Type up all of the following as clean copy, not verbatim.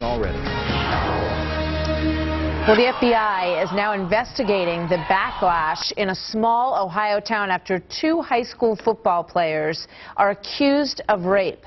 already. Well, the FBI is now investigating the backlash in a small Ohio town after two high school football players are accused of rape.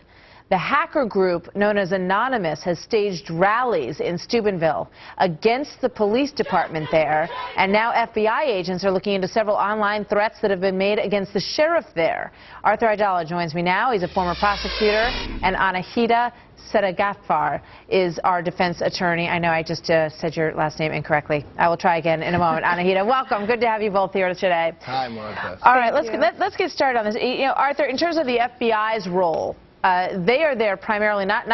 The hacker group known as Anonymous has staged rallies in Steubenville against the police department there, and now FBI agents are looking into several online threats that have been made against the sheriff there. Arthur Aidala joins me now. He's a former prosecutor, and Anahita Sedaghatfar is our defense attorney. I know I just said your last name incorrectly. I will try again in a moment. Anahita, welcome. Good to have you both here today. Hi, Martha. All right, let's get started on this. You know, Arthur, in terms of the FBI's role, they are there primarily not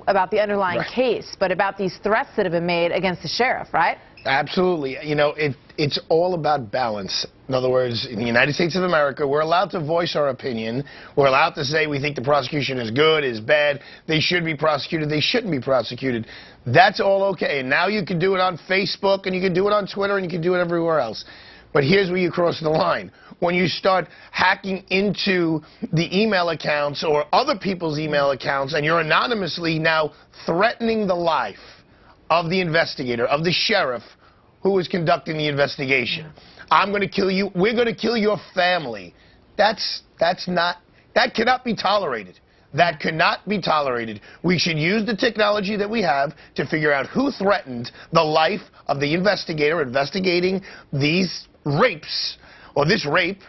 about the underlying case, but about these threats that have been made against the sheriff, right? Absolutely. You know, it's all about balance. In other words, in the United States of America, we're allowed to voice our opinion. We're allowed to say we think the prosecution is good, is bad, they should be prosecuted, they shouldn't be prosecuted. That's all okay. And now you can do it on Facebook, and you can do it on Twitter, and you can do it everywhere else. But here's where you cross the line. When you start hacking into the email accounts or other people's email accounts, and you're anonymously now threatening the life of the investigator, of the sheriff who is conducting the investigation. I'm going to kill you. We're going to kill your family. That cannot be tolerated. That cannot be tolerated. We should use the technology that we have to figure out who threatened the life of the investigator investigating these rapes, or this rape,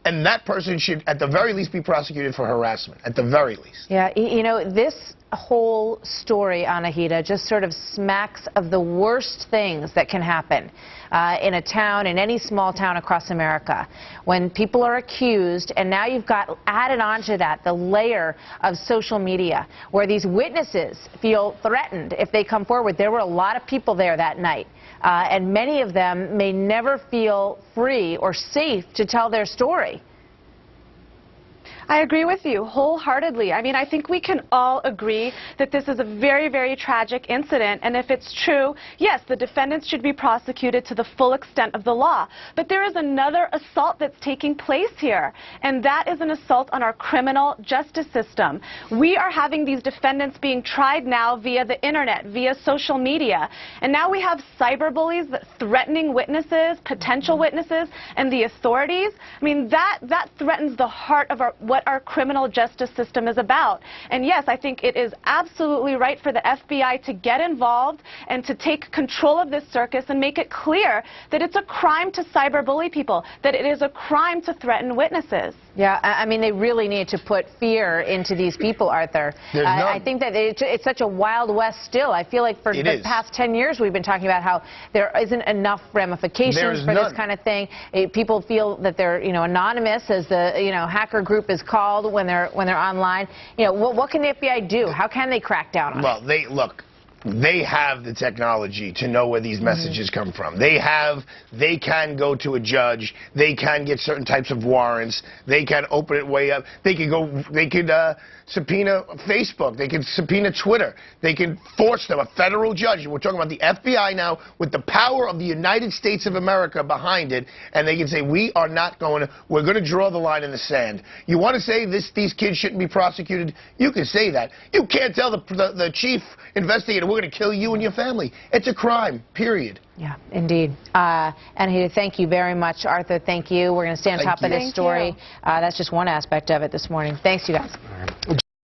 and that person should, at the very least, be prosecuted for harassment, at the very least. Yeah, you know, this whole story, Anahita, just sort of smacks of the worst things that can happen in a town, in any small town across America, when people are accused, and now you've got added onto that the layer of social media, where these witnesses feel threatened if they come forward. There were a lot of people there that night. And many of them may never feel free or safe to tell their story. I agree with you wholeheartedly. I mean, I think we can all agree that this is a very, very tragic incident, and if it's true, yes, the defendants should be prosecuted to the full extent of the law. But there is another assault that's taking place here, and that is an assault on our criminal justice system. We are having these defendants being tried now via the internet, via social media, and now we have cyberbullies threatening witnesses, potential witnesses, and the authorities. I mean, that threatens the heart of what our criminal justice system is about. And yes, I think it is absolutely right for the FBI to get involved and to take control of this circus and make it clear that it's a crime to cyberbully people, that it is a crime to threaten witnesses. Yeah, I mean, they really need to put fear into these people, Arthur. I think that it's such a wild west still. I feel like for the past 10 years we've been talking about how there isn't enough ramifications for this kind of thing. People feel that they're, you know, anonymous, as the, you know, hacker group is called when they're online. You know, what can the FBI do? How can they crack down on it? Well, they have the technology to know where these messages come from. They can go to a judge. They can get certain types of warrants. They can open it way up. They could subpoena Facebook. They can subpoena Twitter. They can force them, a federal judge. We're talking about the FBI now with the power of the United States of America behind it, and they can say, we're going to draw the line in the sand. You want to say these kids shouldn't be prosecuted? You can say that. You can't tell the chief investigator, we're going to kill you and your family. It's a crime, period. Yeah, indeed. Anahita, thank you very much. Arthur, thank you. We're going to stay on top of this story. That's just one aspect of it this morning. Thanks, you guys.